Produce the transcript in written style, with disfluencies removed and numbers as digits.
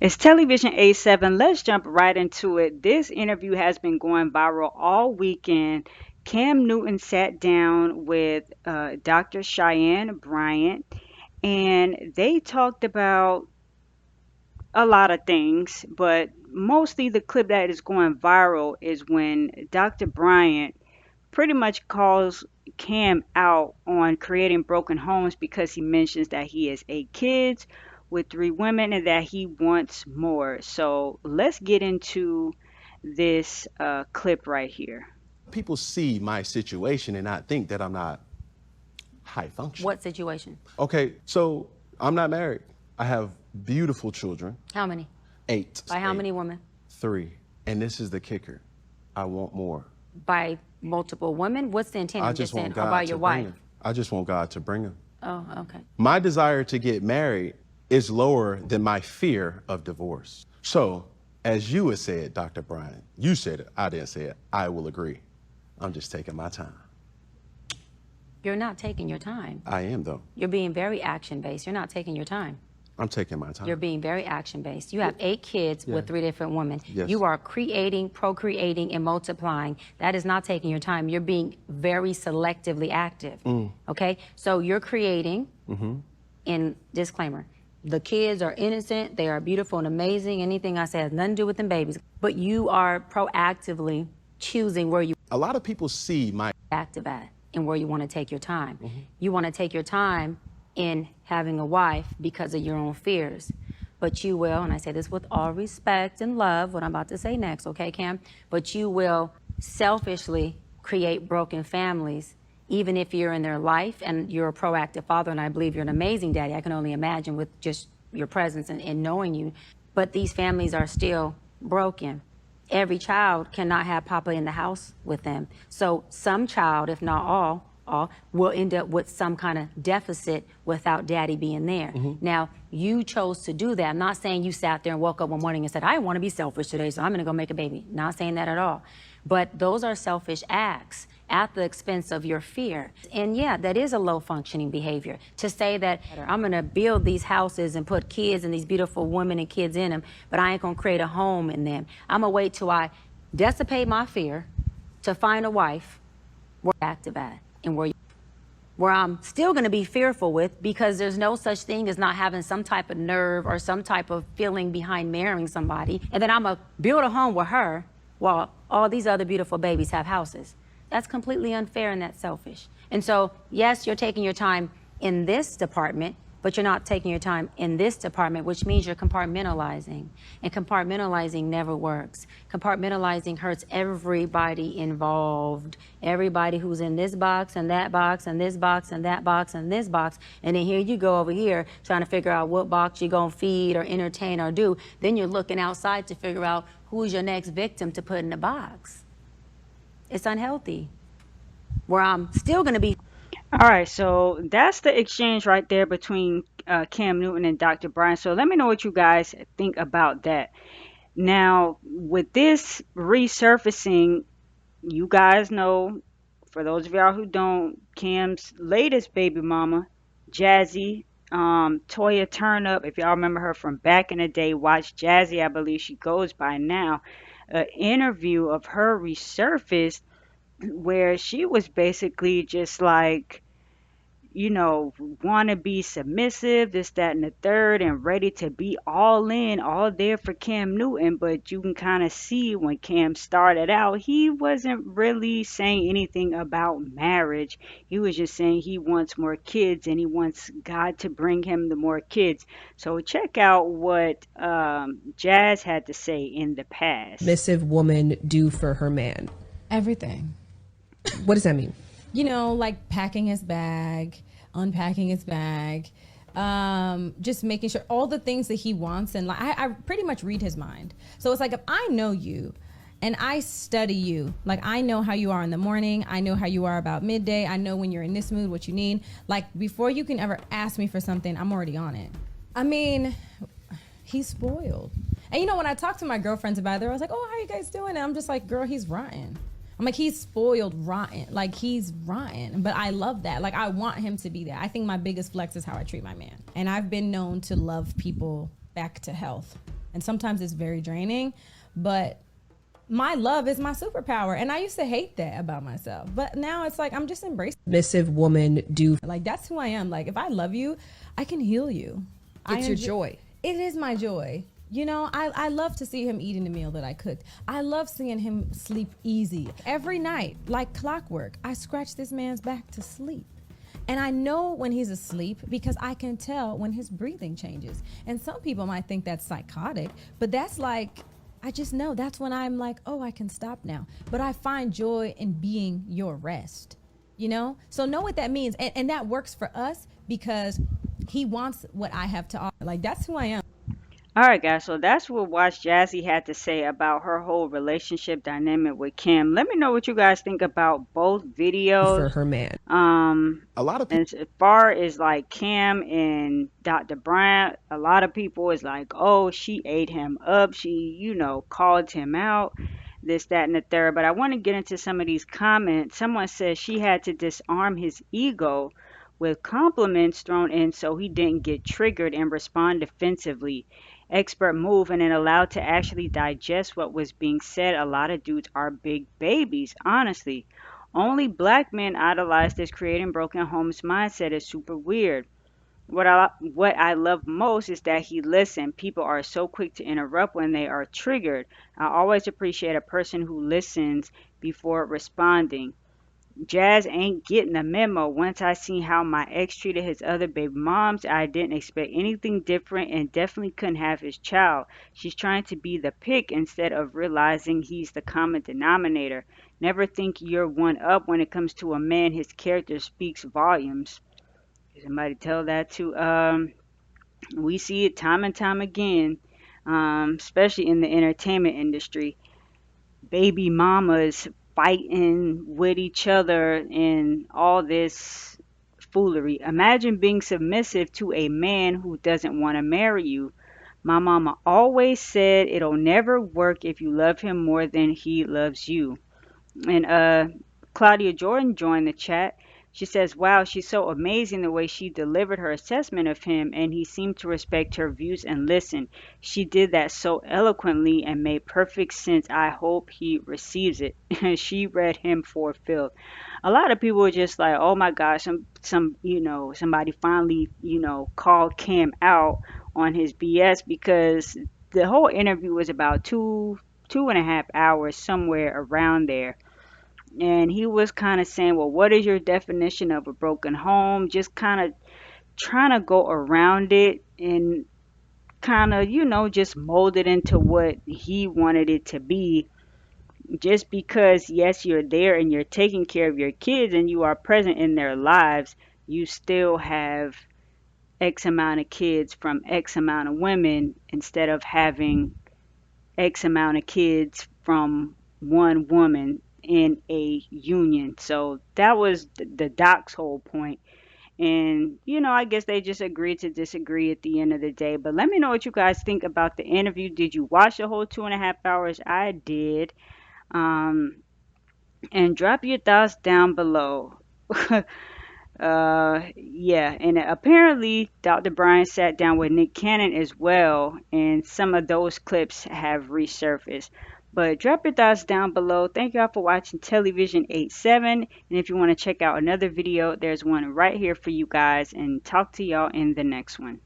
It's television A7. Let's jump right into it. This interview has been going viral all weekend. Cam Newton sat down with Dr. Cheyenne Bryant, and they talked about a lot of things, but mostly the clip that is going viral is when Dr. Bryant pretty much calls Cam out on creating broken homes because he mentions that he has 8 kids with 3 women and that he wants more. So let's get into this clip right here. People see my situation and not think that I'm not high function. What situation? Okay, so I'm not married. I have beautiful children. How many? 8. By how 8. many women? 3. And this is the kicker. I want more. By multiple women? What's the intent I of just this want or God by to your bring wife? them. I just want God to bring them. Oh, okay. My desire to get married is lower than my fear of divorce. So, as you had said, Dr. Bryant, you said it, I didn't say it, I will agree. I'm just taking my time. You're not taking your time. I am, though. You're being very action-based. You're not taking your time. I'm taking my time. You're being very action-based. You have 8 kids with 3 different women. Yes. You are creating, procreating, and multiplying. That is not taking your time. You're being very selectively active. Okay? So you're creating, and disclaimer, the kids are innocent, they are beautiful and amazing. Anything I say has nothing to do with them babies. But you are proactively choosing where you A lot of people see my active at and where you want to take your time. You want to take your time in having a wife because of your own fears. But you will, and I say this with all respect and love, what I'm about to say next, okay, Cam? But you will selfishly create broken families, even if you're in their life and you're a proactive father, and I believe you're an amazing daddy. I can only imagine with just your presence and knowing you. But these families are still broken. Every child cannot have Papa in the house with them. So some child, if not all will end up with some kind of deficit without daddy being there. Now, you chose to do that. I'm not saying you sat there and woke up one morning and said, I want to be selfish today, so I'm going to go make a baby. Not saying that at all. But those are selfish acts at the expense of your fear. And yeah, that is a low functioning behavior. To say that I'm going to build these houses and put kids and these beautiful women and kids in them, but I ain't going to create a home in them. I'm going to wait till I dissipate my fear to find a wife where I'm active at and where I'm still going to be fearful with, because there's no such thing as not having some type of nerve or some type of feeling behind marrying somebody. And then I'm going to build a home with her while all these other beautiful babies have houses. That's completely unfair and that's selfish. And so, yes, you're taking your time in this department, but you're not taking your time in this department, which means you're compartmentalizing. And compartmentalizing never works. Compartmentalizing hurts everybody involved. Everybody who's in this box and that box and this box and that box and this box. And then here you go over here trying to figure out what box you're going to feed or entertain or do. Then you're looking outside to figure out who's your next victim to put in the box. It's unhealthy. Where I'm still going to be. All right, so that's the exchange right there between Cam Newton and Dr. Bryant. So let me know what you guys think about that. Now, with this resurfacing, you guys know, for those of y'all who don't, Cam's latest baby mama, Jazzy, Toya Turnup, if y'all remember her from back in the day, watch Jazzy, I believe she goes by now. An interview of her resurfaced where she was basically just like, want to be submissive, this, that, and the third, and ready to be all in, all there for Cam Newton. But you can kind of see when Cam started out, he wasn't really saying anything about marriage. He was just saying he wants more kids and he wants God to bring him the more kids. So check out what Jazz had to say in the past. Submissive woman do for her man? Everything. What does that mean? You know, like packing his bag, unpacking his bag, just making sure all the things that he wants. And like, I pretty much read his mind. So it's like, if I know you and I study you, like I know how you are in the morning, I know how you are about midday, I know when you're in this mood, what you need. Like before you can ever ask me for something, I'm already on it. I mean, he's spoiled. And you know, when I talk to my girlfriends about it, I was like, oh, how you guys doing? And I'm just like, girl, he's rotten. I'm like, he's spoiled rotten. Like, he's rotten. But I love that. Like, I want him to be that. I think my biggest flex is how I treat my man. And I've been known to love people back to health. And sometimes it's very draining, but my love is my superpower. And I used to hate that about myself. But now it's like I'm just embracing. Submissive woman do? Like, that's who I am. Like, if I love you, I can heal you. It's your joy. It is my joy. You know, I love to see him eating the meal that I cooked. I love seeing him sleep easy. Every night, like clockwork, I scratch this man's back to sleep. And I know when he's asleep because I can tell when his breathing changes. And some people might think that's psychotic, but that's like, I just know that's when I'm like, oh, I can stop now. But I find joy in being your rest, you know? So know what that means. And that works for us because he wants what I have to offer. Like, that's who I am. All right, guys. So that's what Watch Jazzy had to say about her whole relationship dynamic with Kim. Let me know what you guys think about both For videos. her man. A lot of people. As far as like Kim and Dr. Bryant, a lot of people is like, oh, she ate him up. She, called him out, this, that, and the third. But I want to get into some of these comments. Someone says she had to disarm his ego with compliments thrown in so he didn't get triggered and respond defensively. Expert move and then allowed to actually digest what was being said. A lot of dudes are big babies, honestly. Only black men idolize this creating broken homes mindset is super weird. What I love most is that he listened. People are so quick to interrupt when they are triggered. I always appreciate a person who listens before responding. Jazz ain't getting the memo. Once I seen how my ex treated his other baby moms, I didn't expect anything different and definitely couldn't have his child. She's trying to be the pick instead of realizing he's the common denominator. Never think you're one up when it comes to a man. His character speaks volumes. Somebody tell that to we see it time and time again, especially in the entertainment industry. Baby mamas fighting with each other and all this foolery. Imagine being submissive to a man who doesn't want to marry you. My mama always said it'll never work if you love him more than he loves you. And Claudia Jordan joined the chat. She says, wow, she's so amazing the way she delivered her assessment of him, and he seemed to respect her views and listen. She did that so eloquently and made perfect sense. I hope he receives it. She read him for Phil. A lot of people are just like, oh my gosh, somebody finally, called Cam out on his BS because the whole interview was about 2.5 hours, somewhere around there. And he was kind of saying, well, what is your definition of a broken home? Just kind of trying to go around it and kind of, just mold it into what he wanted it to be. Just because, yes, you're there and you're taking care of your kids and you are present in their lives, you still have X amount of kids from X amount of women instead of having X amount of kids from one woman in a union. So that was the doc's whole point. And, I guess they just agreed to disagree at the end of the day. But let me know what you guys think about the interview. Did you watch the whole 2.5 hours? I did. Um, and drop your thoughts down below. Yeah, and apparently Dr. Bryant sat down with Nick Cannon as well, and some of those clips have resurfaced. But drop your thoughts down below. Thank y'all for watching Television 87. And if you want to check out another video, there's one right here for you guys. And talk to y'all in the next one.